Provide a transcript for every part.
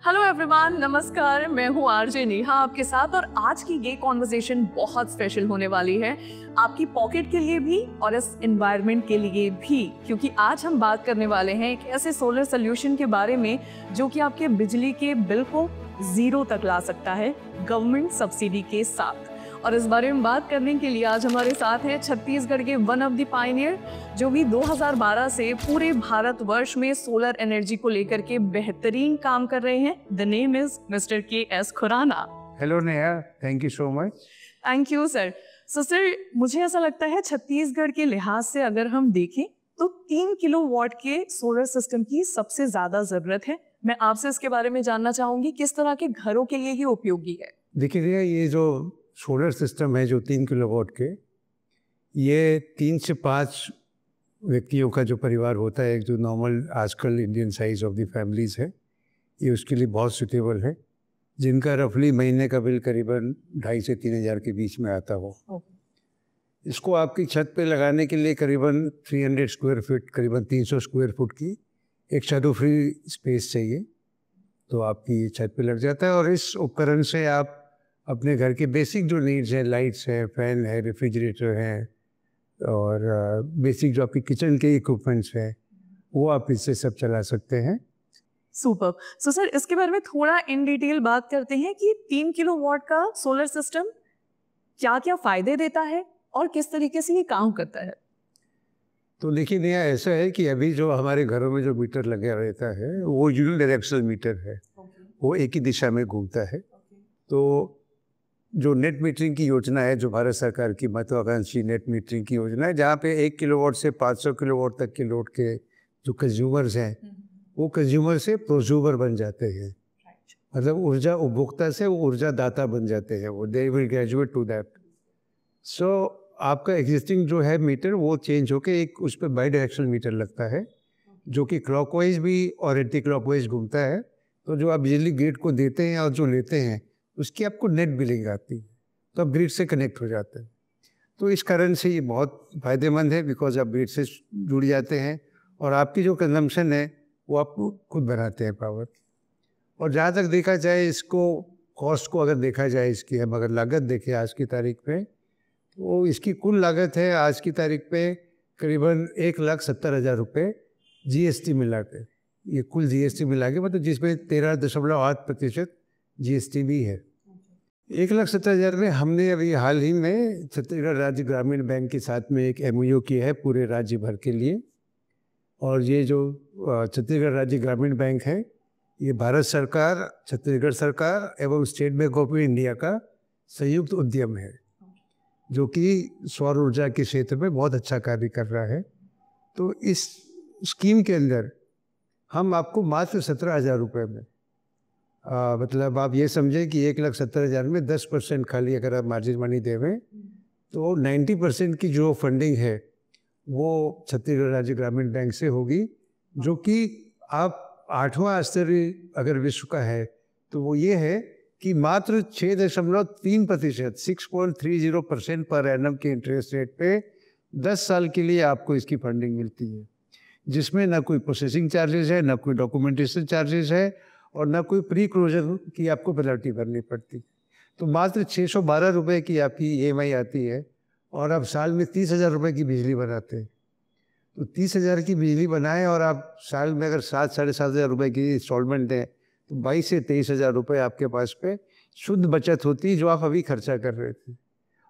Hello everyone, नमस्कार। मैं हूँ आरजे नेहा आपके साथ और आज की ये कॉन्वर्सेशन बहुत स्पेशल होने वाली है आपकी पॉकेट के लिए भी और इस एनवायरनमेंट के लिए भी, क्योंकि आज हम बात करने वाले हैं एक ऐसे सोलर सोल्यूशन के बारे में जो कि आपके बिजली के बिल को जीरो तक ला सकता है गवर्नमेंट सब्सिडी के साथ। और इस बारे में बात करने के लिए आज हमारे साथ हैं छत्तीसगढ़ के वन ऑफ द पायनियर जो भी 2012 से पूरे भारतवर्ष में सोलर एनर्जी को लेकर के बेहतरीन काम कर रहे हैं। The name is mister KS. Khurana. Hello Neha, thank you so much. Thank you sir. Sir, मुझे ऐसा लगता है छत्तीसगढ़ के लिहाज से अगर हम देखें तो 3 किलोवाट के सोलर सिस्टम की सबसे ज्यादा जरूरत है। मैं आपसे इसके बारे में जानना चाहूंगी किस तरह के घरों के लिए ये उपयोगी है। देखिए नेहा, ये जो सोलर सिस्टम है जो 3 किलोवाट के, ये 3 से 5 व्यक्तियों का जो परिवार होता है, जो नॉर्मल आजकल Indian size of the families है, ये उसके लिए बहुत सूटेबल है, जिनका रफली महीने का बिल करीबन 2,500 से 3,000 के बीच में आता हो। इसको आपकी छत पे लगाने के लिए करीबन 300 स्क्वायर फीट, करीबन 300 स्क्वायर फुट की एक शैडो फ्री स्पेस चाहिए, तो आपकी छत पे लग जाता है। और इस उपकरण से आप अपने घर के बेसिक जो नीड्स हैं, लाइट्स है, फैन है, रेफ्रिजरेटर है और बेसिक जो आपकी किचन के इक्विपमेंट्स हैं, वो आप इससे सब चला सकते हैं। सुपर। सर, इसके बारे में थोड़ा इन डिटेल बात करते हैं कि 3 किलोवाट का सोलर सिस्टम क्या क्या फायदे देता है और किस तरीके से ये काम करता है। तो देखिए नया ऐसा है कि अभी जो हमारे घरों में जो मीटर लगा रहता है वो यूनिडायरेक्शनल मीटर है। वो एक ही दिशा में घूमता है। तो जो नेट मीटरिंग की योजना है, जो भारत सरकार की महत्वाकांक्षी नेट मीटरिंग की योजना है, जहाँ पे 1 किलोवाट से 500 किलोवाट तक के लोड के जो कंज्यूमर्स हैं, वो कंज्यूमर से प्रोज्यूमर बन जाते हैं। मतलब ऊर्जा उपभोक्ता से वो ऊर्जा दाता बन जाते हैं, वो they will graduate to that. So आपका एग्जिस्टिंग जो है मीटर वो चेंज होके एक उस पर बाई डायरेक्शनल मीटर लगता है, जो कि क्लॉकवाइज भी और एंटी क्लॉकवाइज घूमता है। तो जो आप बिजली ग्रिड को देते हैं और जो लेते हैं, उसकी आपको नेट बिलिंग आती है, तो आप ग्रिड से कनेक्ट हो जाते हैं। तो इस कारण से ये बहुत फ़ायदेमंद है, बिकॉज आप ग्रिड से जुड़ जाते हैं और आपकी जो कंजम्पशन है वो आप खुद बनाते हैं पावर। और जहाँ तक देखा जाए इसको, कॉस्ट को अगर देखा जाए, इसकी हम अगर लागत देखें आज की तारीख पे, तो इसकी कुल लागत है आज की तारीख पे करीबन 1,70,000 रुपये GST मिला के। ये कुल GST मिला के, मतलब जिसमें 13.8% GST भी है। 1,70,000 में हमने अभी हाल ही में छत्तीसगढ़ राज्य ग्रामीण बैंक के साथ में एक MOU किया है पूरे राज्य भर के लिए। और ये जो छत्तीसगढ़ राज्य ग्रामीण बैंक है, ये भारत सरकार, छत्तीसगढ़ सरकार एवं स्टेट बैंक ऑफ इंडिया का संयुक्त उद्यम है, जो कि सौर ऊर्जा के क्षेत्र में बहुत अच्छा कार्य कर रहा है। तो इस स्कीम के अंदर हम आपको मात्र 17,000 रुपये में, मतलब आप ये समझें कि 1,70,000 में 10% खाली अगर आप मार्जिन मनी देवें, तो 90% की जो फंडिंग है वो छत्तीसगढ़ राज्य ग्रामीण बैंक से होगी, जो कि आप 8वां आश्चर्य अगर विश्व का है तो वो ये है कि मात्र 6.3%, 6.30% पर एनम के इंटरेस्ट रेट पे 10 साल के लिए आपको इसकी फंडिंग मिलती है, जिसमें ना कोई प्रोसेसिंग चार्जेस है, ना कोई डॉक्यूमेंटेशन चार्जेस है और ना कोई प्री क्लोजर की आपको पेनल्टी भरनी पड़ती। तो मात्र 612 रुपये की आपकी EMI आती है और आप साल में 30,000 रुपये की बिजली बनाते हैं। तो 30,000 की बिजली बनाएं और आप साल में अगर 7-7,500 रुपये की इंस्टॉलमेंट दें, तो 22 से 23,000 रुपये आपके पास पे शुद्ध बचत होती है, जो आप अभी खर्चा कर रहे थे।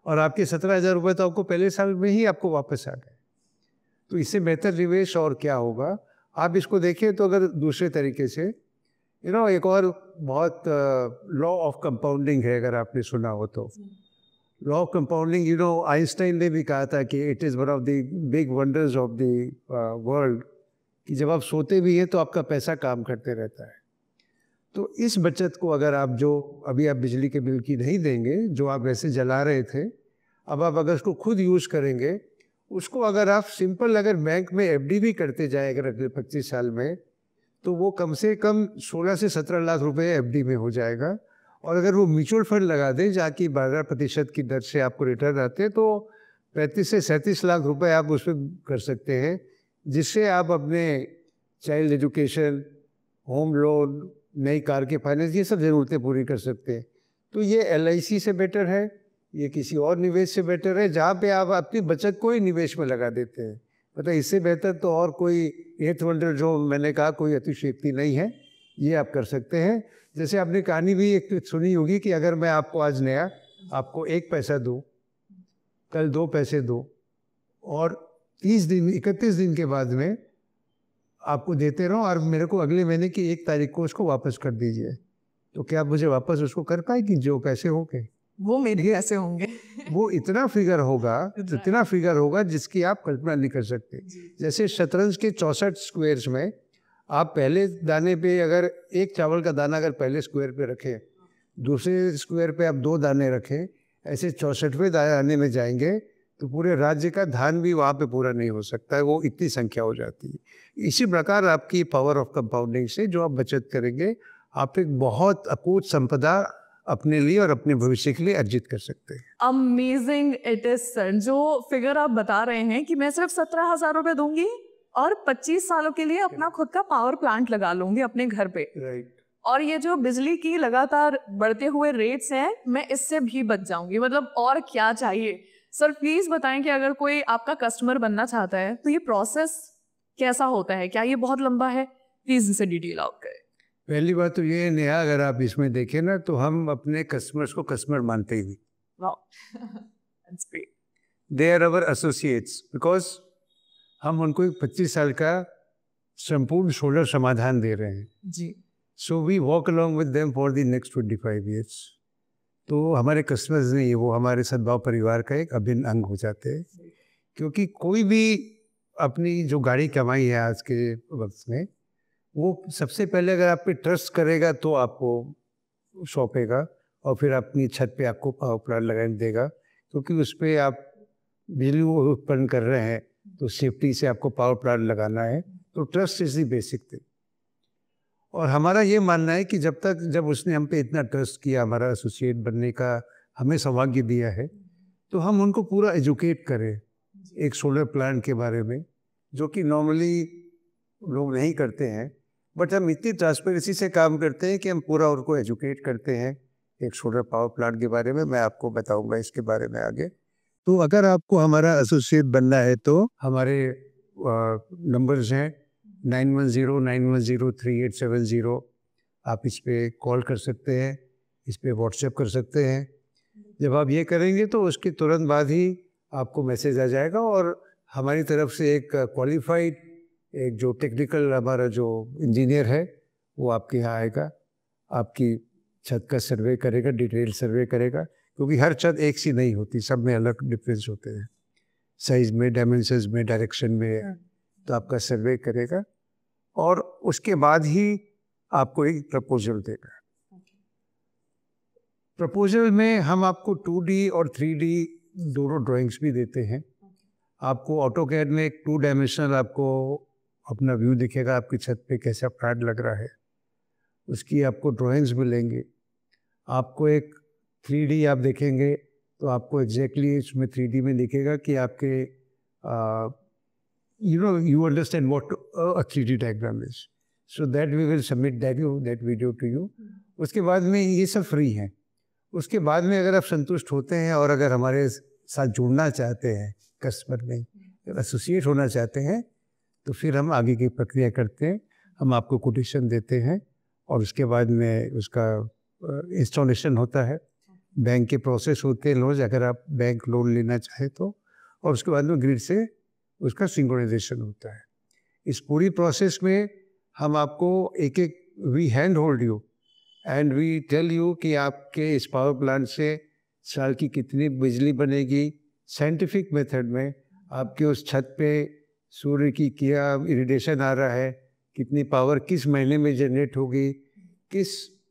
और आपके 17,000 रुपये तो आपको पहले साल में ही आपको वापस आ गए। तो इससे बेहतर निवेश और क्या होगा। आप इसको देखिए तो अगर दूसरे तरीके से, एक और बहुत लॉ ऑफ कंपाउंडिंग है, अगर आपने सुना हो तो। लॉ ऑफ कंपाउंडिंग, आइंस्टाइन ने भी कहा था कि it is one of the big wonders of the world, कि जब आप सोते भी हैं तो आपका पैसा काम करते रहता है। तो इस बचत को अगर आप, जो अभी आप बिजली के बिल की नहीं देंगे, जो आप वैसे जला रहे थे, अब आप अगर उसको खुद यूज़ करेंगे, उसको अगर आप सिंपल अगर बैंक में FD भी करते जाए अगर अगले 25 साल में, तो वो कम से कम 16 से 17 लाख रुपए FD में हो जाएगा। और अगर वो म्यूचुअल फंड लगा दें, जहाँ की 12% की दर से आपको रिटर्न आते हैं, तो 35 से 37 लाख रुपए आप उसमें कर सकते हैं, जिससे आप अपने चाइल्ड एजुकेशन, होम लोन, नई कार के फाइनेंस, ये सब ज़रूरतें पूरी कर सकते हैं। तो ये LIC से बेटर है, ये किसी और निवेश से बेटर है, जहाँ पे आप अपनी बचत को ही निवेश में लगा देते हैं। मतलब इससे बेहतर तो और कोई एथ वंडर, जो मैंने कहा, कोई अतिशयोक्ति नहीं है। ये आप कर सकते हैं। जैसे आपने कहानी भी एक सुनी होगी कि अगर मैं आपको आज नया आपको 1 पैसा दूँ, कल 2 पैसे दूँ और 31 दिन के बाद में आपको देते रहो और मेरे को अगले महीने की 1 तारीख को उसको वापस कर दीजिए, तो क्या आप मुझे वापस उसको कर पाएगी? जो पैसे होंगे वो मेरे ऐसे होंगे। वो इतना फिगर होगा जिसकी आप कल्पना नहीं कर सकते। जैसे शतरंज के 64 स्क्वायर्स में आप पहले दाने पे अगर एक चावल का दाना अगर पहले स्क्वायर पे रखें, दूसरे स्क्वायर पे आप 2 दाने रखें, ऐसे 64वें दाने में जाएंगे तो पूरे राज्य का धान भी वहाँ पे पूरा नहीं हो सकता है, वो इतनी संख्या हो जाती है। इसी प्रकार आपकी पावर ऑफ कंपाउंडिंग से जो आप बचत करेंगे, आप एक बहुत अकूत संपदा अपने लिए और अपने भविष्य के लिए अर्जित कर सकते हैं। Amazing it is sir. जो फिगर आप बता रहे हैं कि मैं सिर्फ 17,000 रुपए दूंगी और 25 सालों के लिए अपना खुद का पावर प्लांट लगा लूंगी अपने घर पे, राइट। और ये जो बिजली की लगातार बढ़ते हुए रेट्स हैं, मैं इससे भी बच जाऊंगी। मतलब और क्या चाहिए सर? प्लीज बताएं कि अगर कोई आपका कस्टमर बनना चाहता है तो ये प्रोसेस कैसा होता है? क्या ये बहुत लंबा है? प्लीज इसे डिटेल आउट करें। पहली बात तो ये है नेहा, अगर आप इसमें देखें ना, तो हम अपने कस्टमर्स को कस्टमर मानते ही नहीं। That's great. They are our associates, because हम उनको एक 25 साल का संपूर्ण सोलर समाधान दे रहे हैं जी। So we walk along with them for the next 25 years. तो हमारे कस्टमर्स नहीं है, वो हमारे सद्भाव परिवार का एक अभिन्न अंग हो जाते हैं। क्योंकि कोई भी अपनी जो गाड़ी कमाई है आज के वक्त में, वो सबसे पहले अगर आप पे ट्रस्ट करेगा तो आपको सौंपेगा और फिर अपनी छत पे आपको पावर प्लांट लगाने देगा, क्योंकि उस पर आप बिजली उत्पन्न कर रहे हैं तो सेफ्टी से आपको पावर प्लांट लगाना है। तो trust is the basic thing. और हमारा ये मानना है कि जब उसने हम पे इतना ट्रस्ट किया, हमारा एसोसिएट बनने का हमें सौभाग्य दिया है, तो हम उनको पूरा एजुकेट करें एक सोलर प्लांट के बारे में, जो कि नॉर्मली लोग नहीं करते हैं। बट हम इतनी ट्रांसपेरेंसी से काम करते हैं कि हम पूरा उनको एजुकेट करते हैं एक सोलर पावर प्लांट के बारे में। मैं आपको बताऊंगा इसके बारे में आगे। तो अगर आपको हमारा एसोसिएट बनना है तो हमारे नंबर्स हैं 9109103870। आप इस पर कॉल कर सकते हैं, इस पर व्हाट्सएप कर सकते हैं। जब आप ये करेंगे तो उसके तुरंत बाद ही आपको मैसेज आ जाएगा और हमारी तरफ से एक क्वालिफाइड, एक जो टेक्निकल हमारा जो इंजीनियर है वो आपके यहाँ आएगा, आपकी छत का सर्वे करेगा, डिटेल सर्वे करेगा, क्योंकि हर छत एक सी नहीं होती, सब में अलग डिफरेंस होते हैं, साइज में, डायमेंशंस में, डायरेक्शन में। तो आपका सर्वे करेगा और उसके बाद ही आपको एक प्रपोजल देगा। प्रपोजल में हम आपको 2D और 3D दोनों ड्राइंग्स भी देते हैं। आपको ऑटोकैड में एक 2 डायमेंशनल आपको अपना व्यू दिखेगा, आपकी छत पे कैसा प्लांट लग रहा है, उसकी आपको ड्राइंग्स मिलेंगे। आपको एक 3D आप देखेंगे तो आपको एग्जैक्टली इसमें 3D में दिखेगा कि आपके you understand what a 3D diagram is, so that we will submit that video to you. उसके बाद में ये सब फ्री है। उसके बाद में अगर आप संतुष्ट होते हैं और अगर हमारे साथ जुड़ना चाहते हैं, कस्टमर में एसोसिएट होना चाहते हैं, तो फिर हम आगे की प्रक्रिया करते हैं। हम आपको कोटेशन देते हैं और उसके बाद में उसका इंस्टॉलेशन होता है, बैंक के प्रोसेस होते हैं लोन, अगर आप बैंक लोन लेना चाहें तो, और उसके बाद में ग्रिड से उसका सिंक्रोनाइजेशन होता है। इस पूरी प्रोसेस में हम आपको we hand hold you and we tell you कि आपके इस पावर प्लांट से साल की कितनी बिजली बनेगी, साइंटिफिक मेथड में आपके उस छत पे सूर्य की क्या इरिडेशन आ रहा है, कितनी पावर किस महीने में जनरेट होगी, किस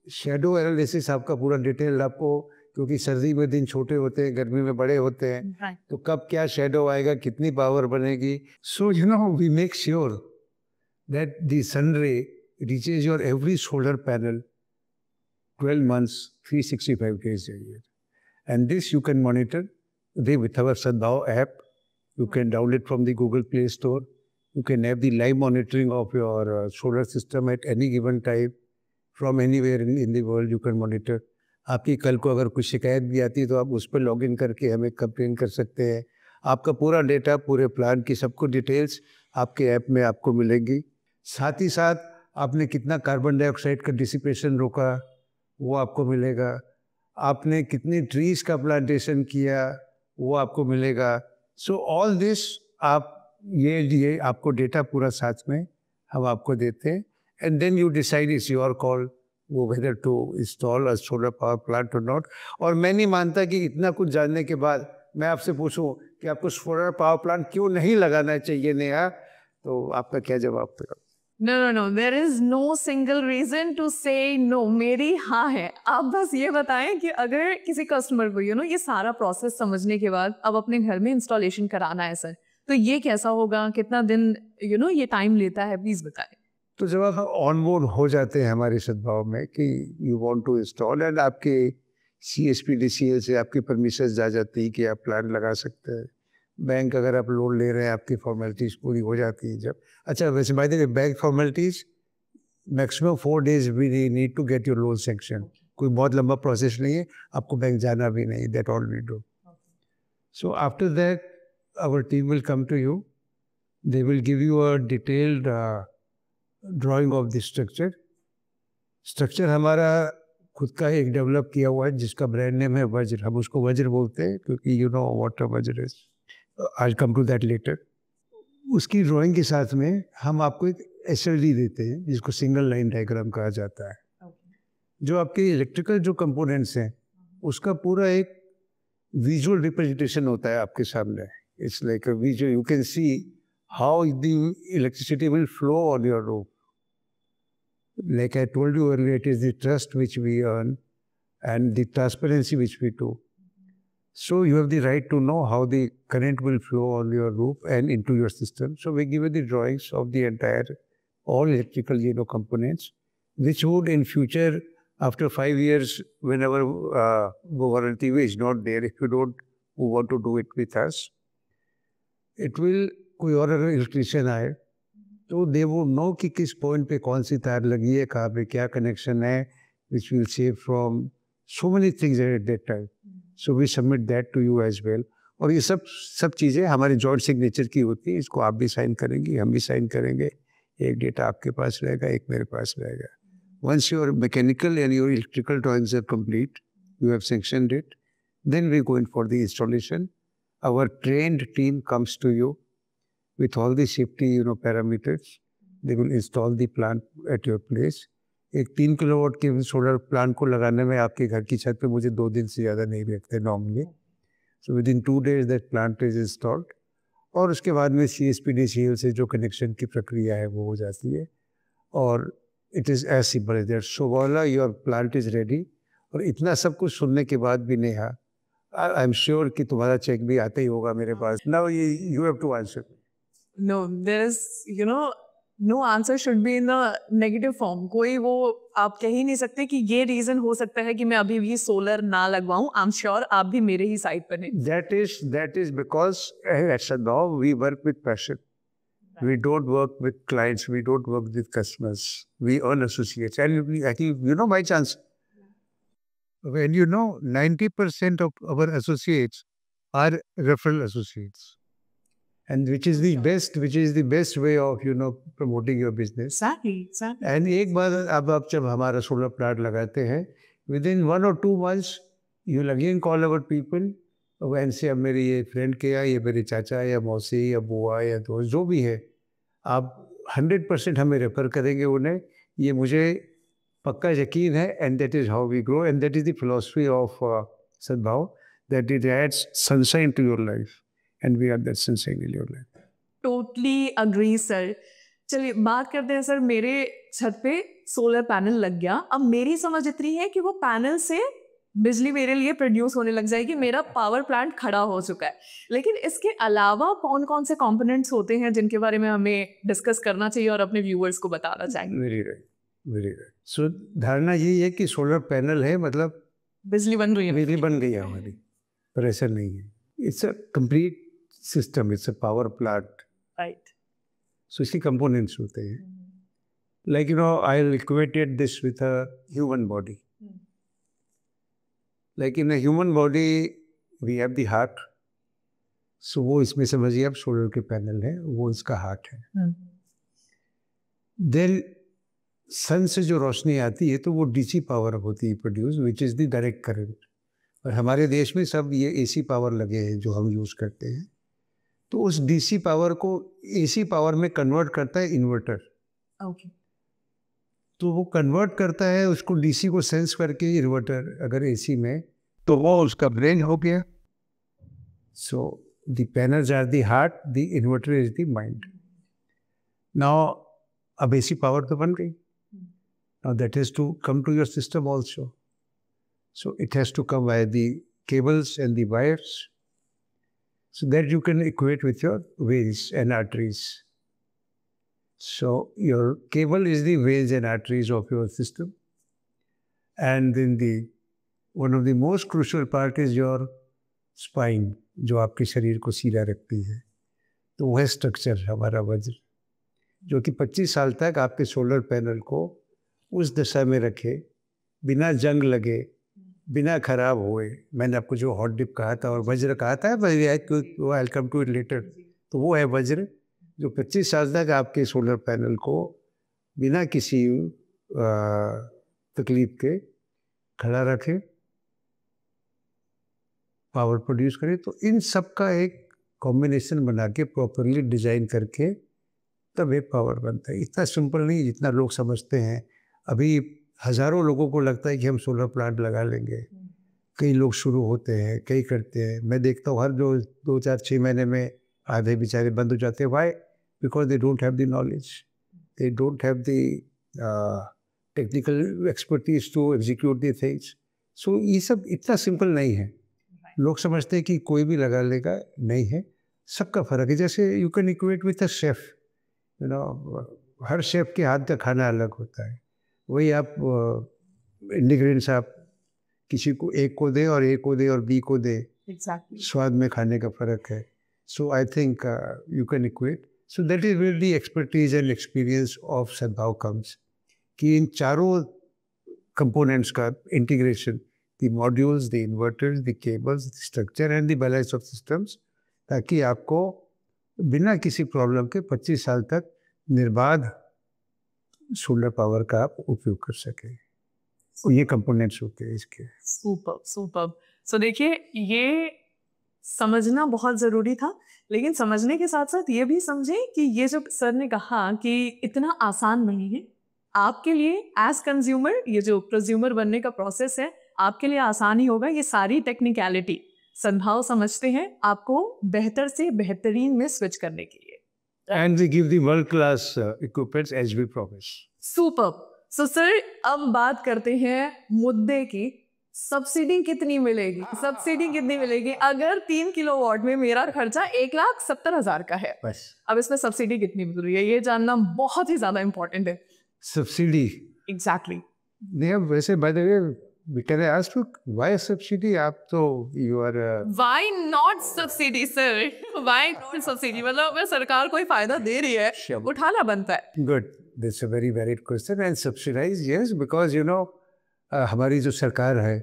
शेडो एनालिसिस आपका पूरा डिटेल आपको, क्योंकि सर्दी में दिन छोटे होते हैं, गर्मी में बड़े होते हैं, तो कब क्या शेडो आएगा, कितनी पावर बनेगी। So we make sure that the sun ray reaches your every solar panel 12 months, 365 days a year. And this you can monitor with our Sadbhao app. You can download from the Google Play Store. You can have the live monitoring of your solar system at any given time. From anywhere in the world you can monitor. आपकी कल को अगर कुछ शिकायत भी आती है तो आप उस पर लॉग इन करके हमें कंप्लेन कर सकते हैं। आपका पूरा डेटा, पूरे प्लान की सबको डिटेल्स आपके ऐप में आपको मिलेंगी। साथ ही साथ आपने कितना कार्बन डाइऑक्साइड का डिसिपेशन रोका वो आपको मिलेगा। आपने कितनी ट्रीज का प्लांटेशन किया वो आपको मिलेगा। सो ऑल दिस आप ये आपको डेटा पूरा साथ में हम आपको देते हैं। And then you decide, it's your call वो whether to install a solar power plant और नॉट। और मैं नहीं मानता कि इतना कुछ जानने के बाद मैं आपसे पूछूं कि आपको सोलर पावर प्लांट क्यों नहीं लगाना चाहिए नेहा, तो आपका क्या जवाब होगा? No. There is no single reason to say no. मेरी हाँ है। आप बस ये बताएं कि अगर किसी कस्टमर को ये सारा प्रोसेस समझने के बाद अब अपने घर में इंस्टॉलेशन कराना है सर, तो ये कैसा होगा, कितना दिन ये टाइम लेता है, प्लीज बताएं। तो जब आप ऑनबोर्ड हो जाते हैं हमारे सद्भाव में कि you want to install and आपके CSPDCL से आपकी परमिशन आ जाती है कि आप प्लान लगा सकते हैं। बैंक अगर आप लोन ले रहे हैं आपकी फॉर्मेलिटीज़ पूरी हो जाती है जब। अच्छा, वैसे by the way bank formalities maximum 4 days we need to get your loan section. कोई बहुत लंबा प्रोसेस नहीं है, आपको बैंक जाना भी नहीं, that all we do. So after that our team will come to you, they will give you a detailed drawing of the structure. Structure हमारा खुद का एक डेवलप किया हुआ है जिसका ब्रांड नेम है वज्र। हम उसको वज्र बोलते हैं क्योंकि यू नो व्हाट अ वज्र is. I come to that letter. उसकी ड्राइंग के साथ में हम आपको एक SLD देते हैं जिसको सिंगल लाइन डायग्राम कहा जाता है। जो आपके इलेक्ट्रिकल जो कंपोनेंट्स हैं उसका पूरा एक विजुअल रिप्रेजेंटेशन होता है आपके सामने। It's like a visual, you can see how the electricity will flow on your roof. Like I told you earlier, it is the trust which we earn and the transparency which we do. So you have the right to know how the current will flow on your roof and into your system. So we give you the drawings of the entire, all electrical components, which would in future, after 5 years, whenever warranty is not there, if you don't want to do it with us, it will, कोई और अगर electrician आए तो दे वो no कि किस point पे कौन सी तार लगी है, कहाँ पे क्या कनेक्शन है, which will save from so many things at that time. So we submit that to you as well. और ये सब चीज़ें हमारे जॉइंट सिग्नेचर की होती है। इसको आप भी साइन करेंगी, हम भी साइन करेंगे। एक डेटा आपके पास रहेगा, एक मेरे पास रहेगा। Once your mechanical and your electrical drawings are complete, you have sanctioned it, then we going for the installation. Our trained team comes to you with all the safety parameters. They will install the plant at your place. एक 3 kilowatt के solar plant को लगाने में आपके घर की छत पे मुझे 2 दिन से ज़्यादा नहीं लगते normally. So with in 2 days that plant is installed. और उसके बाद में CSPDCL से जो कनेक्शन की प्रक्रिया है वो हो जाती है। और it is as simple as that. So वाला योर प्लांट इज़ रेडी। और इतना सब कुछ सुनने के बाद भी नेहा, आई एम श्योर कि तुम्हारा चेक भी आता ही होगा मेरे पास। Now you have to answer. No, there is, no answer should be in the negative form. कोई वो आप कह ही नहीं सकते कि ये रीजन हो सकता है कि मैं अभी भी सोलर ना लगवाऊं। आई एम श्योर आप भी मेरे ही साइड पर हैं। That is because at Sadbhav we work with passion. We don't work with clients. We don't work with customers. We earn associates. And I think by chance, when 90% of our associates are referral associates. And which is the best way of promoting your business. Exactly. And एक बार अब आप जब हमारा solar plant लगाते हैं, within 1 or 2 months you'll again call our people and say अब मेरे ये फ्रेंड के या ये मेरे चाचा या मौसी या बुआ या दोस्त जो भी है, आप 100% हमें रेफर करेंगे उन्हें। ये मुझे पक्का यकीन है। And that is how we grow, and that is the philosophy of Sadbhav, that it adds sunshine to your life. And we are that sunshine in your life. Totally agree, sir. चलिए बात करते हैं sir. मेरे छत पे solar panel लग गया। अब मेरी समझ इतनी है कि वो पैनल से बिजली मेरे लिए प्रोड्यूस होने लग जाएगी। मेरा पावर प्लांट खड़ा हो चुका है। लेकिन इसके अलावा कौन कौन से कंपोनेंट्स होते हैं जिनके बारे में हमें डिस्कस करना चाहिए और अपने व्यूअर्स को बताना चाहिए? Very right. सो धारणा यही है कि सोलर पैनल है मतलब बिजली बन रही है, बिजली बन गई है हमारी, पर ऐसा नहीं है। It's a complete system, it's a power plant. Right. So इसके कंपोनेंट्स होते हैं। Like, you know, I'll equate this with a human body. Like in a human body, we have the heart. So वो इसमें समझिए आप solar के panel है, वो इसका हार्ट है. Then सन से जो रोशनी आती है तो वो डीसी पावर होती है produce, which is the direct current. और हमारे देश में सब ये एसी पावर लगे हैं जो हम यूज़ करते हैं. तो उस डीसी पावर को एसी पावर में कन्वर्ट करता है इन्वर्टर. ओके. तो वो कन्वर्ट करता है उसको डीसी को सेंस करके इन्वर्टर अगर एसी में, तो वो उसका ब्रेन हो गया. So the panels are the heart, the inverter is the mind. Now अब एसी पावर तो बन गई. Now that is to come to your system also. So it has to come by the cables and the wires, so that you can equate with your veins and arteries. So your cable is the veins and arteries of your system, and then one of the most crucial part is your spine, जो आपके शरीर को सीधा रखती है. तो वह structure हमारा वज्र, जो कि 25 साल तक आपके सोलर पैनल को उस दशा में रखे, बिना जंग लगे, बिना खराब हुए. मैंने आपको जो हॉट डिप कहा था और वज्र कहा था, आई कम टू इट लेटर. तो वो है वज्र, जो 25 साल तक आपके सोलर पैनल को बिना किसी तकलीफ के खड़ा रखे, पावर प्रोड्यूस करे. तो इन सब का एक कॉम्बिनेशन बना के प्रॉपरली डिज़ाइन करके तब एक पावर बनता है. इतना सिंपल नहीं जितना लोग समझते हैं. अभी हज़ारों लोगों को लगता है कि हम सोलर प्लांट लगा लेंगे. कई लोग शुरू होते हैं, कई करते हैं. मैं देखता हूँ हर जो 2, 4, 6 महीने में आधे बेचारे बंद हो जाते हैं. Why? Because they don't have the knowledge, they don't have the technical expertise to execute the things. So ये सब इतना सिंपल नहीं है. लोग समझते हैं कि कोई भी लगा लेगा, नहीं है. सबका फ़र्क है. जैसे you can equate with a chef, you know, her chef के हाथ का खाना अलग होता है. वही आप इंग्रेडिएंट्स आप किसी को एक को दे और ए को दे और बी को दे, Exactly. स्वाद में खाने का फ़र्क है. So I think you can equate. So that is where the expertise and experience of Sadbhav comes, कि इन चारों कंपोनेंट्स का integration, the modules, the inverters, the cables, the structure and the balance of systems, ताकि आपको बिना किसी problem के 25 साल तक निर्बाध सोलर पावर का आप उपयोग कर सके. ये कंपोनेंट्स होते हैं इसके. Super super. सो देखिए, ये समझना बहुत ज़रूरी था, लेकिन समझने के साथ साथ ये भी समझें कि ये जो सर ने कहा कि इतना आसान नहीं है आपके लिए एज कंज्यूमर. ये जो प्रोज्यूमर बनने का प्रोसेस है आपके लिए आसान ही होगा. ये सारी टेक्निकलिटी सद्भाव समझते हैं आपको बेहतर से बेहतरीन में स्विच करने के लिए. And we give the world class equipments as we promise. Super. So sir, अब बात करते हैं मुद्दे की. सब्सिडी कितनी मिलेगी? सब्सिडी कितनी मिलेगी अगर 3 किलोवाट में मेरा खर्चा 1,70,000 का है? बस. अब इसमें सब्सिडी कितनी मिल रही है ये जानना बहुत ही ज्यादा इंपॉर्टेंट है. सब्सिडी. एग्जैक्टली. नहीं, अब वैसे by the way can I ask you why subsidy? आप तो you are why not subsidy sir? Why not subsidy? मतलब अगर सरकार कोई फायदा दे रही है उठाना बनता है. Good, that's a very valid question. And subsidize, yes, because you know हमारी जो सरकार है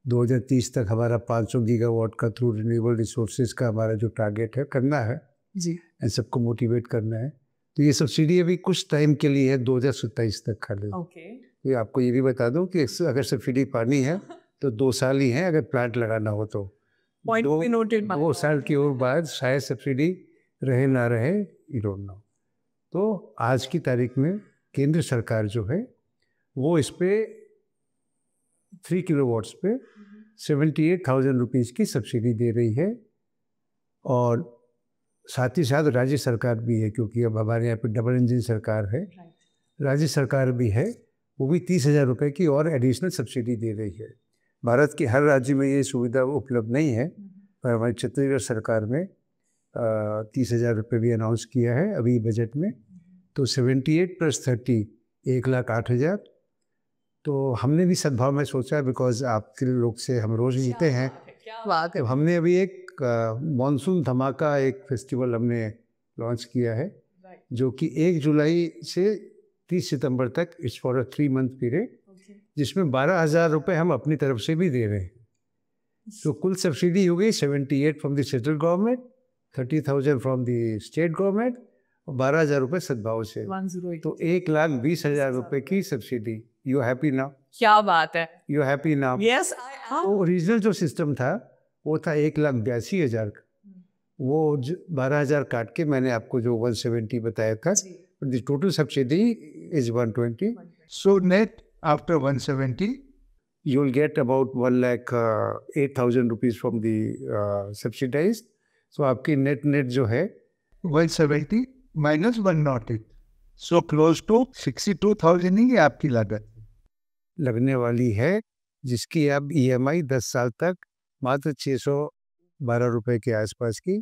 2030 तक हमारा 500 गीगावाट का थ्रू रिन्यूएबल रिसोर्सेज का हमारा जो टारगेट है करना है जी, एंड सबको मोटिवेट करना है. तो ये सब्सिडी अभी कुछ टाइम के लिए है, 2027 तक खाली. ओके. तो आपको ये भी बता दूं कि अगर सब्सिडी पानी है तो 2 साल ही है अगर प्लांट लगाना हो तो. पॉइंट भी नोटेड. 2 साल की और बाद शायद सब्सिडी रहे ना रहे, यू डोंट नो. तो आज की तारीख में केंद्र सरकार जो है वो इस पे 3 किलोवाट्स पे 78,000 रुपीज़ की सब्सिडी दे रही है. और साथ ही साथ राज्य सरकार भी है, क्योंकि अब हमारे यहाँ पे डबल इंजन सरकार है. राज्य सरकार भी है, वो भी 30,000 रुपये की और एडिशनल सब्सिडी दे रही है. भारत के हर राज्य में ये सुविधा उपलब्ध नहीं है, पर हमारी छत्तीसगढ़ सरकार में 30,000 रुपये भी अनाउंस किया है अभी बजट में. तो 78 + 30 1,08,000. तो हमने भी सद्भाव में सोचा, बिकॉज आपके लोग से हम रोज़ मिलते हैं. बात है. तो हमने अभी एक मॉनसून धमाका एक फेस्टिवल हमने लॉन्च किया है, जो कि 1 जुलाई से 30 सितंबर तक, it's for a 3 month period, जिसमें 12,000 रुपये हम अपनी तरफ से भी दे रहे हैं। तो कुल सब्सिडी हो गई 78 from the central government, 30,000 from the state government और 12,000 रुपये सद्भाव से। 108। तो 1,20,000 रुपये की सब्सिडी। You happy now? क्या बात है। You happy now? Yes. Original जो सिस्टम था वो था 1,82,000 का। वो 12,000 काट के मैंने आपको जो 170 बताया था, the total subsidy is 120। So net after 170, you will get about 1,08,000 rupees from the subsidized. So आपकी net जो है 170 minus 108. So close to 62,000 ही आपकी लागत लगने वाली है, जिसकी आप EMI 10 साल तक मात्र 612 रुपये के आसपास की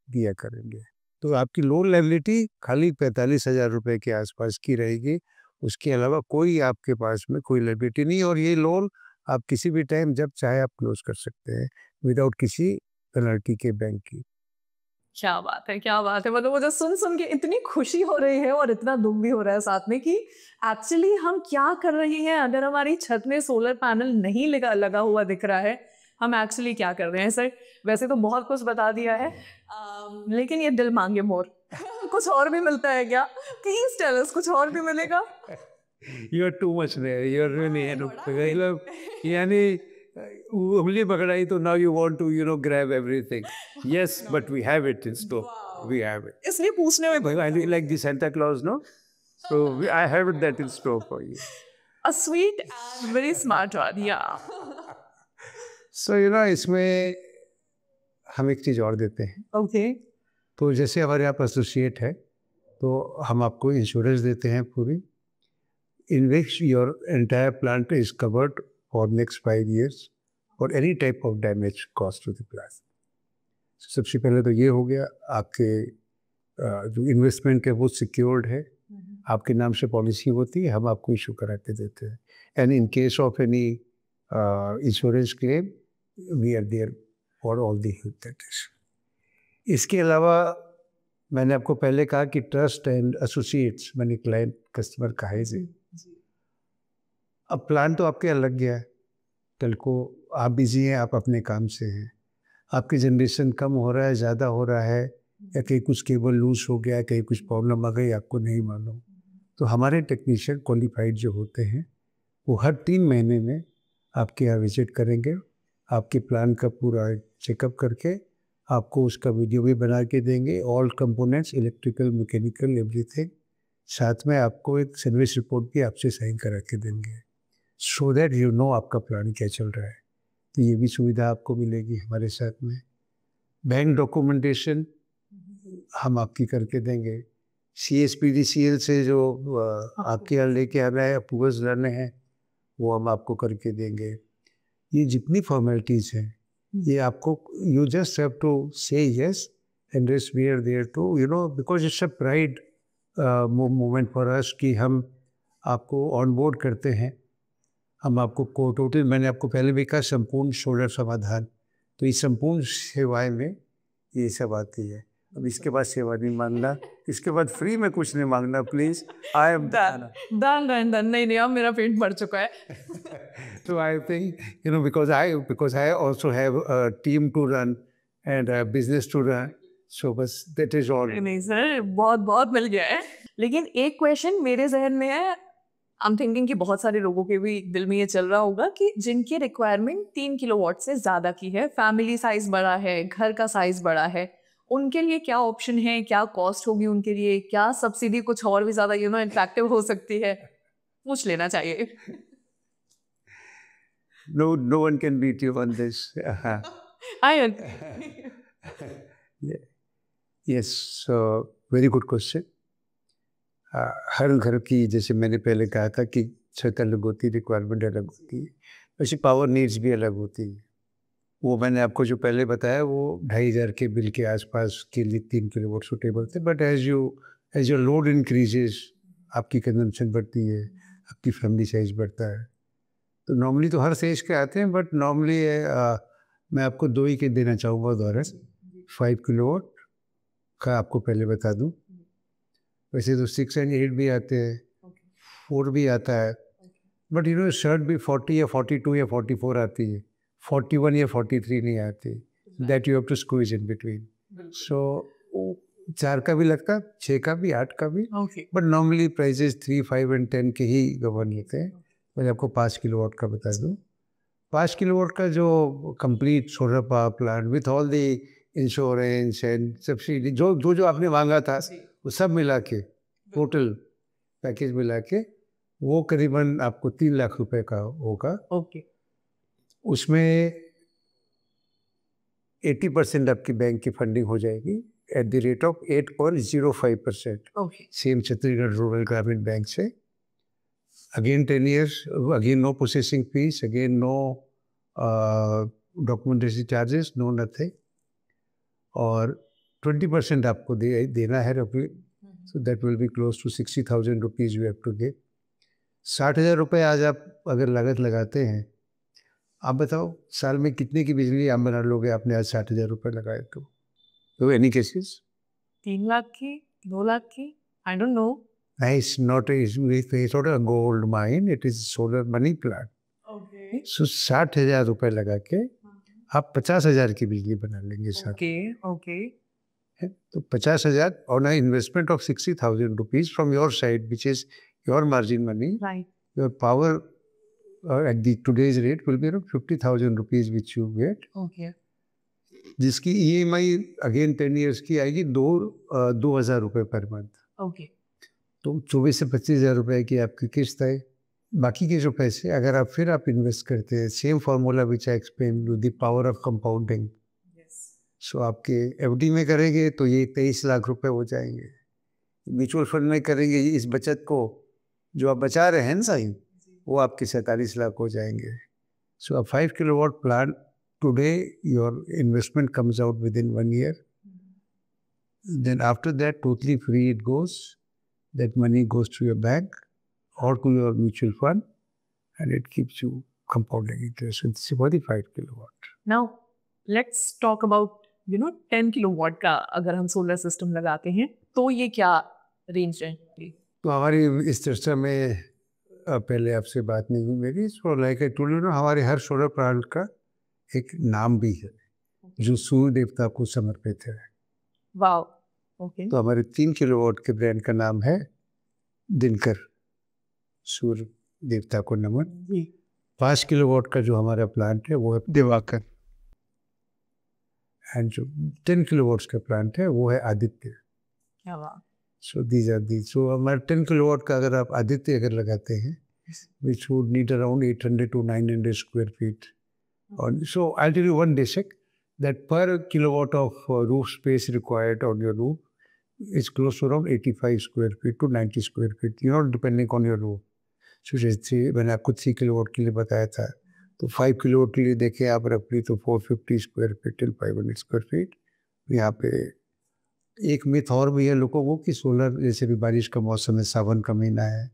दिया करेंगे। तो आपकी लोन लायबिलिटी खाली 45,000 रुपये के आसपास की रहेगी। उसके अलावा कोई आपके पास में कोई लायबिलिटी नहीं, और ये लोन आप किसी भी टाइम जब चाहे आप क्लोज कर सकते हैं विदाउट किसी पेनल्टी के बैंक की। क्या बात है, क्या बात है। मतलब मुझे सुन के इतनी खुशी हो रही है और इतना दुख भी हो रहा है साथ में कि एक्चुअली हम क्या कर रहे हैं। अगर हमारी छत में सोलर पैनल नहीं लगा हुआ दिख रहा है, हम एक्चुअली क्या कर रहे हैं। सर वैसे तो बहुत कुछ बता दिया है, लेकिन ये दिल मांगे मोर कुछ और भी मिलता है क्या? प्लीज टेल अस, कुछ और भी मिलेगा? You are too much there. You are really यानी उंगली पकड़ाई तो now you want to grab everything. Yes, but we have it in store. We have it. इसलिए पूछने में I like the Santa Claus, no? So I have that in store for you. a sweet and very smart one, yeah. So इसमें हम एक चीज़ और देते हैं। Okay. तो जैसे हमारे यहाँ एसोसिएट है तो हम आपको इंश्योरेंस देते हैं पूरी, in which your entire plant is covered for next 5 years for any type of damage caused to the plant. सबसे पहले तो ये हो गया, आपके जो इन्वेस्टमेंट है वो सिक्योर्ड है, आपके नाम से पॉलिसी होती है, हम आपको इशू करा के देते हैं। And in case of any insurance claim we are there for all the help that is. इसके अलावा मैंने आपको पहले कहा कि ट्रस्ट एंड एसोसिएट्स मैंने क्लाइंट कस्टमर कहा ही। अब प्लान तो आपके अलग गया है, कल को आप बिजी हैं, आप अपने काम से हैं, आपकी जनरेशन कम हो रहा है, ज़्यादा हो रहा है, या कहीं कुछ केबल लूज हो गया, कहीं कुछ प्रॉब्लम आ गई, आपको नहीं मालूम, तो हमारे टेक्नीशियन क्वालिफाइड जो होते हैं वो हर 3 महीने में आपके यहाँ विजिट करेंगे, आपके प्लान का पूरा चेकअप करके आपको उसका वीडियो भी बना के देंगे, all components electrical mechanical everything, साथ में आपको एक सर्विस रिपोर्ट भी आपसे साइन करा के देंगे, सो दैट यू नो आपका प्लान क्या चल रहा है। तो ये भी सुविधा आपको मिलेगी हमारे साथ में। बैंक डॉक्यूमेंटेशन हम आपकी करके देंगे, CSPDCL से जो आपके यहाँ लेके आना है, अप्रूवल्स लाने हैं, वो हम आपको करके देंगे। ये जितनी फॉर्मेलिटीज़ हैं ये आपको, you just have to say yes and rest we are there too because it's a pride moment for us कि हम आपको ऑन बोर्ड करते हैं। हम आपको टोटल, मैंने आपको पहले भी कहा, संपूर्ण सोलर समाधान, तो इस संपूर्ण सेवाएं में ये सब आती है। अब इसके बाद सेवा नहीं मांगना, इसके बाद फ्री में कुछ नहीं मांगना, प्लीज। I am done. नहीं, अब मेरा पेट भर चुका है। So I think because I also have a team to run and a business to run, so बस that is all. नहीं सर, बहुत मिल गया है। लेकिन एक क्वेश्चन मेरे जहन में है, आई एम थिंकिंग कि बहुत सारे लोगों के भी दिल में ये चल रहा होगा कि जिनकी रिक्वायरमेंट 3 किलोवाट से ज़्यादा की है, फैमिली साइज बड़ा है, घर का साइज बड़ा है, उनके लिए क्या ऑप्शन है, क्या कॉस्ट होगी उनके लिए, क्या सब्सिडी कुछ और भी ज़्यादा इफेक्टिव हो सकती है, पूछ लेना चाहिए। No one can beat you on this. Yes, so very good question. हर घर की, जैसे मैंने पहले कहा था कि छत अलग होती है, रिक्वायरमेंट अलग होती है, वैसे पावर नीड्स भी अलग होती है। वो मैंने आपको जो पहले बताया वो 2,500 के बिल के आसपास के लिए 3 किलोवाट सुटेबल थे, but as your load increases, आपकी कंजम्पशन बढ़ती है, आपकी फैमिली साइज बढ़ता है, तो नॉर्मली तो हर साइज के आते हैं, बट नॉर्मली मैं आपको 2 ही के देना चाहूँगा उदाहरण। 5 किलोवाट का आपको पहले बता दूँ, वैसे तो 6 and 8 भी आते हैं, 4 भी आता है, बट यू नो शर्ट भी 40 या 42 या 44 आती है, 41 या 43 नहीं आती, that you have to squeeze in between. So 4 का भी लगता, 6 का भी, 8 का भी, बट नॉर्मली प्राइजेस 3, 5 एंड 10 के ही गवर्न लेते हैं. मैं आपको 5 किलोवाट का बता दूं. 5 किलोवाट का जो complete solar power plant with all the insurance and subsidy जो आपने मांगा था, वो सब मिला के टोटल पैकेज मिला के वो करीबन आपको 3 लाख रुपए का होगा. ओके. उसमें 80% आपकी बैंक की फंडिंग हो जाएगी at the rate of 8.05%. Okay. Same Chhattisgarh rural ग्रामीण बैंक से. Again 10 years, again no processing fees, again no documentation charges, no nothing. और 20% आपको देना है रफली. So that will be close to 60,000 rupees you have to give. 60,000 रुपये आज आप अगर लागत लगाते हैं, आप बताओ साल में कितने की बिजली आप बना लोगे आपने आज 60,000 रुपये लगाए तो एनी केसेस 3 लाख की, 2 लाख की, I don't know. It's not a gold mine, it is solar money plant. Okay. So 60,000 रुपये लगा के आप 50,000 की बिजली बना लेंगे सर. Okay. तो 50,000 on an investment of 60,000 rupees from your side, which is your margin money. Right. Your power at the today's rate will be around 50,000 rupees which you get. Okay. जिसकी EMI again 10 years की आएगी 2,000 रुपये per month. Okay. तो 24 से 25,000 रुपये की आपकी किस्त है. बाकी के जो पैसे अगर आप फिर आप इन्वेस्ट करते हैं, same formula which I explain you, the power of compounding. So आपके FD में करेंगे तो ये 23 लाख रुपए हो जाएंगे. म्यूचुअल फंड में करेंगे इस बचत को जो आप बचा रहे हैं ना साईं, वो आपके 47 लाख हो जाएंगे. सो अब 5 kilowatt plant today your investment comes out within 1 year. Then after that totally free it goes. That money goes to your bank or to your mutual fund, and it keeps you compounding interest. It's 45 kilowatt. Now, let's talk about 10 kilowatt का अगर हम solar system लगाते हैं तो ये क्या range है? तो हमारी इस चर्चा में पहले आपसे बात नहीं हुई मेरी. So like I told you know, हमारे हर सोलर प्लांट का एक नाम भी है जो सूर्य देवता को समर्पित है. वाओ. Okay. तो हमारे 3 किलोवाट के ब्रांड का नाम है दिनकर, सूर्य देवता को नमन. 5 किलोवाट का जो हमारा प्लांट है वो है दिवाकर. एंड जो 10 किलोवाट का प्लांट है वो है Aditya. So these are the. So हमारे 10 किलोवाट का अगर आप आदित्य अगर लगाते हैं, which would need around 800 to 900 square feet. और so I tell you one basic that per kilowatt of roof space required on your roof is close to around 85 square feet to 90 square feet, depending on your roof. So जैसे मैंने आपको 3 kilowatt के लिए बताया था, तो 5 kilowatt के लिए देखें आप रफली तो 450 square feet till 500 square feet. यहाँ पे एक मिथ और भी है लोगों को कि सोलर, जैसे भी बारिश का मौसम है, सावन का महीना है,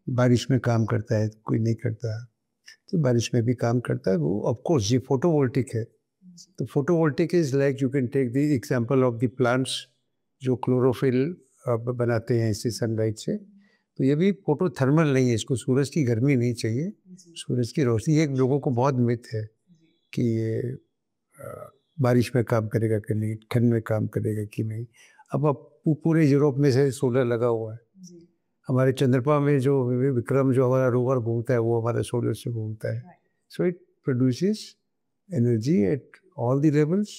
बारिश में काम करता है, कोई नहीं करता. तो बारिश में भी काम करता है वो. ऑफकोर्स ये फोटोवोल्टिक है. तो photovoltaic is like you can take the example of the plants जो क्लोरोफिल बनाते हैं इससे सनलाइट से. तो ये भी फोटोथर्मल नहीं है, इसको सूरज की गर्मी नहीं चाहिए, सूरज की रोशनी. एक लोगों को बहुत मिथ है कि ये बारिश में काम करेगा कि नहीं, ठंड में काम करेगा कि नहीं. अब पूरे यूरोप में से सोलर लगा हुआ है. हमारे चंद्रमा में जो विक्रम जो हमारा रोवर घूमता है वो हमारा सोलर से घूमता है. So it produces energy at all the levels.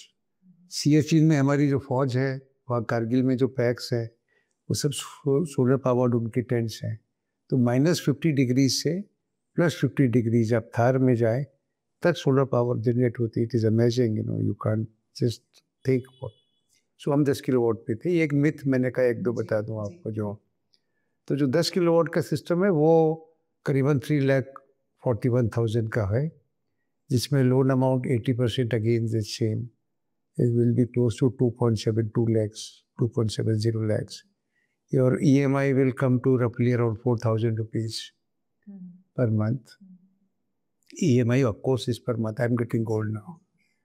Siachen में हमारी जो फौज है, वहाँ कारगिल में जो पैक्स है, वो सब सोलर पावर्ड उनके टेंट्स हैं. तो -50 डिग्री से +50 डिग्रीज आप थार में जाए तक सोलर पावर जनरेट होती है. It is amazing, you can just think. So हम 10 किलोवाट पे थे. एक मिथ मैंने कहा 1-2 बता दूँ आपको. जो 10 किलोवाट का सिस्टम है वो करीबन 3,41,000 का है, जिसमें loan amount 80% again the same. It will be close to 2.72 lakhs, 2.70 lakhs. Your EMI will come to roughly around 4,000 rupees per month. EMI of course is per month. I'm getting old now.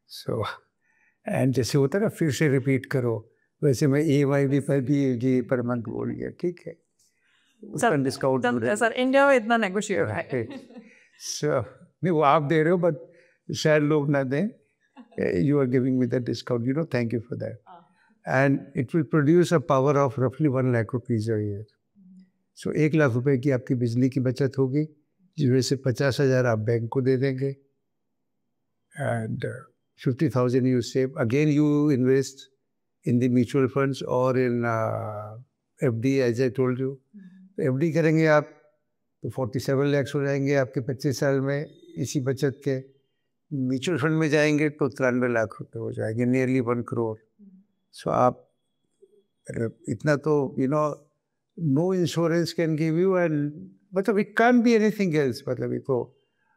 So, and जैसे होता है ना फिर से repeat करो, वैसे मैं EMI भी पर मंथ बोल गया. ठीक है. उसका डिस्काउंट सर इंडिया में इतना नेगोशिएट है। नहीं वो आप दे रहे हो बट शायद लोग ना दें, you are giving me that discount, you know, thank you for that. And it will produce a power of रफली 1 lakh rupees a year. So 1 lakh रुपए की आपकी बिजली की बचत होगी, जिसमें से 50,000 आप बैंक को दे देंगे and 50,000 you save. Again you invest in the mutual funds or in FD as I told you. FD करेंगे आप तो 47 lakhs हो जाएंगे आपके 25 साल में इसी बचत के। म्यूचुअल फंड में जाएंगे तो 93 लाख रुपए हो जाएंगे, नियरली 1 करोड़। सो आप इतना तो no insurance can give you, and मतलब it can be anything else. मतलब ये तो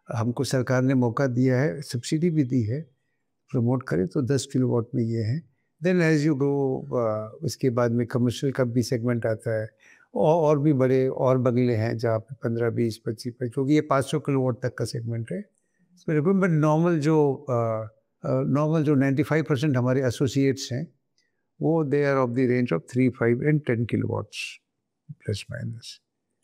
हमको सरकार ने मौका दिया है, सब्सिडी भी दी है, प्रमोट करें तो 10 किलोवाट में ये है। देन एज यू गो उसके बाद में कमर्शियल का भी सेगमेंट आता है, और भी बड़े और बंगले हैं जहाँ पे 15, 20, 25, क्योंकि ये 500 किलोवाट तक का सेगमेंट है। बट नॉर्मल जो 95% हमारे एसोसिएट्स हैं वो they are of the range of 3, 5 and 10 kilowatts plus minus.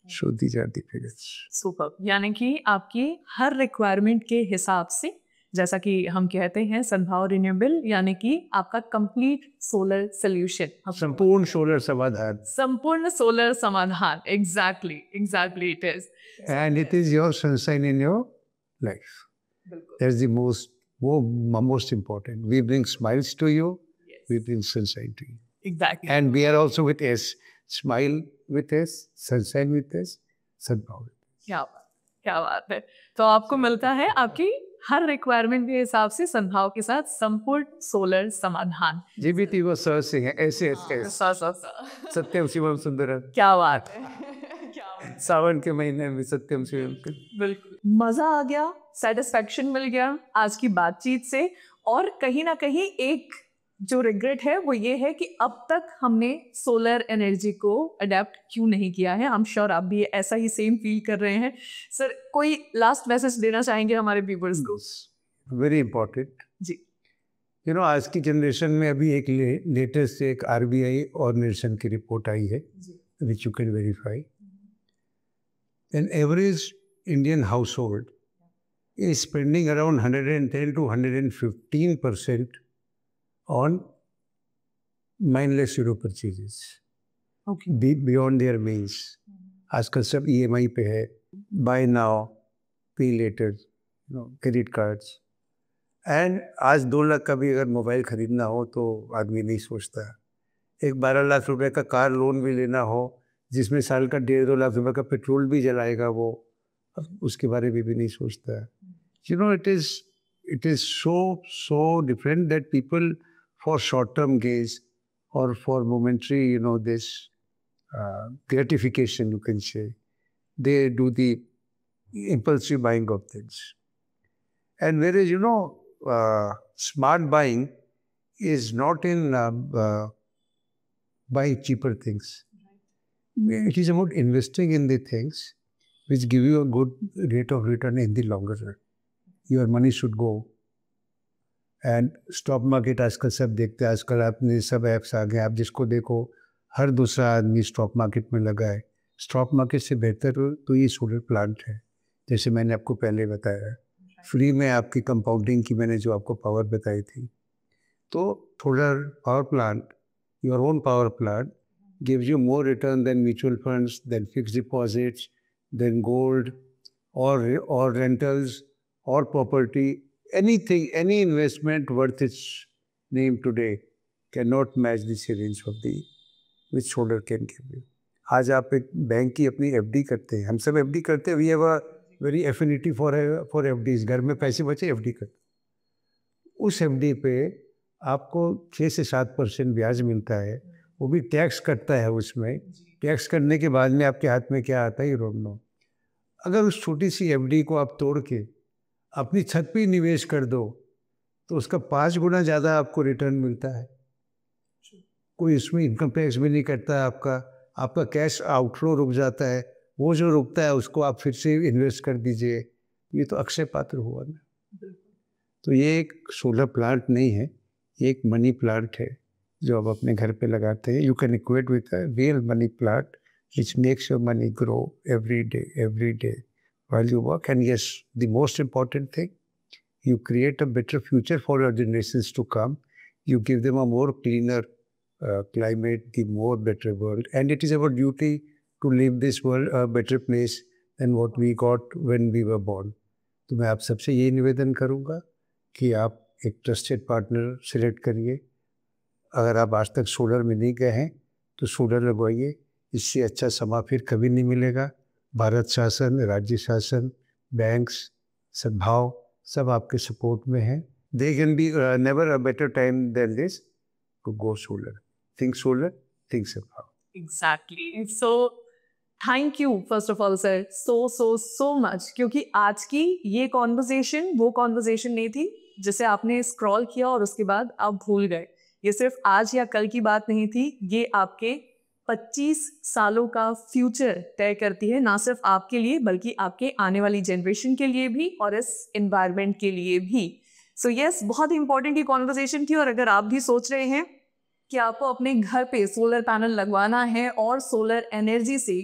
So these are the figures. Super, यानी कि आपकी हर रिक्वायरमेंट के हिसाब से, जैसा कि हम कहते हैं सद्भाव रिन्यूएबल, यानी कि आपका कंप्लीट सोलर सोल्यूशन, संपूर्ण सोलर समाधान, संपूर्ण सोलर समाधान। Exactly it is, and it is your sunshine in your life. That's the most important. We bring smiles to you, we bring sunshine to you. Exactly, And we are also with S. Smile with S, sunshine with S, सद्भाव। क्या बात है। तो आपको मिलता है आपकी हर requirement के हिसाब से सद्भाव के साथ संपूर्ण सोलर समाधान। जीबीटी वो सर सिंह है, ऐसे सत्यम शिवम सुंदरम। क्या बात है। सावन के महीने में सत्यम शिवम। बिल्कुल मजा आ गया, सेटिस्फैक्शन मिल गया आज की बातचीत से, और कहीं ना कहीं एक जो रिग्रेट है वो ये है कि अब तक हमने सोलर एनर्जी को अडेप्ट क्यों नहीं किया है। आई एम श्योर आप भी ऐसा ही सेम फील कर रहे हैं। सर कोई लास्ट मैसेज देना चाहेंगे हमारे व्यूअर्स को? वेरी इंपॉर्टेंट जी, आज की जनरेशन में अभी एक लेटेस्ट एक RBI और निल्सन की रिपोर्ट आई है, which you can verify. An average Indian house hold is spending around 110 to 115% on mindless purchases, beyond their means. आजकल सब EMI पे है, buy now, pay later, credit cards. And आज 2 लाख का भी अगर मोबाइल खरीदना हो तो आदमी नहीं सोचता। एक 12 लाख रुपए का कार लोन भी लेना हो, जिसमें साल का 1.5-2 लाख रुपए का पेट्रोल भी जलाएगा वो, उसके बारे में भी नहीं सोचता। It is so different that people, for short-term gaze or for momentary, this gratification, you can say, they do the impulsive buying of things. And whereas, smart buying is not in buying cheaper things. It is about investing in the things which give you a good rate of return in the longer run. Your money should go. And stock market आजकल सब देखते हैं, आजकल आपने सब apps आ गए, आप जिसको देखो हर दूसरा आदमी स्टॉक मार्केट में लगा है। स्टॉक मार्केट से बेहतर तो ये सोलर प्लांट है, जैसे मैंने आपको पहले बताया, फ्री में आपकी कंपाउंडिंग की मैंने जो आपको पावर बताई थी। तो solar power plant, your own power plant gives you more return than mutual funds, than fix deposits, than gold और रेंटल्स और property. Anything, any investment worth its name today cannot match the savings of the which solar can give you. आज आप एक bank की अपनी FD करते हैं, हम सब FD करते हैं, we have a very affinity for FDs। घर में पैसे बचे FD करते, उस FD पे आपको 6 से 7% ब्याज मिलता है, वो भी टैक्स कटता है उसमें। टैक्स करने के बाद में आपके हाथ में क्या आता है, you don't know। अगर उस छोटी सी FD को आप तोड़ के अपनी छत पे निवेश कर दो तो उसका 5 गुना ज़्यादा आपको रिटर्न मिलता है। कोई इसमें इनकम टैक्स भी नहीं कटता, आपका कैश आउटफ्लो रुक जाता है, वो जो रुकता है उसको आप फिर से इन्वेस्ट कर दीजिए। ये तो अक्षय पात्र हुआ ना। तो ये एक सोलर प्लांट नहीं है, ये एक मनी प्लांट है जो आप अपने घर पे लगाते हैं। You can equate with a real money plant which makes your money grow every day while you work. And yes, the most important thing, you create a better future for your generations to come. You give them a more cleaner climate, the more better world. And it is our duty to leave this world a better place than what we got when we were born. तो मैं आप सबसे ये निवेदन करूँगा कि आप एक ट्रस्टेड पार्टनर सिलेक्ट करिए. अगर आप आज तक सोलर में नहीं गए हैं तो सोलर लगवाइए. इससे अच्छा समा फिर कभी नहीं मिलेगा. भारत शासन, राज्य शासन, बैंक्स, सद्भाव सब आपके सपोर्ट में हैं. There can be never a better time than this to go solar. Think solar, think सद्भाव. Exactly. So thank you first of all sir so much, क्योंकि आज की ये कॉन्वर्जेशन वो कॉन्वर्जेशन नहीं थी जिसे आपने स्क्रॉल किया और उसके बाद आप भूल गए. ये सिर्फ आज या कल की बात नहीं थी, ये आपके 25 सालों का फ्यूचर तय करती है, ना सिर्फ आपके लिए बल्कि आपके आने वाली जनरेशन के लिए भी और इस एनवायरनमेंट के लिए भी. सो यस, बहुत ही इंपॉर्टेंट ये कॉन्वर्जेशन थी. और अगर आप भी सोच रहे हैं कि आपको अपने घर पे सोलर पैनल लगवाना है और सोलर एनर्जी से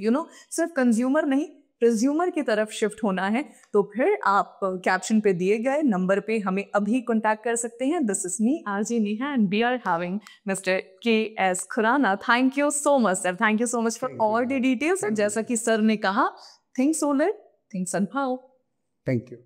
सिर्फ कंज्यूमर नहीं प्रोज्यूमर की तरफ शिफ्ट होना है, तो फिर आप कैप्शन पे दिए गए नंबर पे हमें अभी कांटेक्ट कर सकते हैं. This is me RJ Neha and we are having mister KS Khurana. Thank you so much sir, thank you so much for all the details. जैसा कि सर ने कहा, think solar, think Sadbhav. Thank you.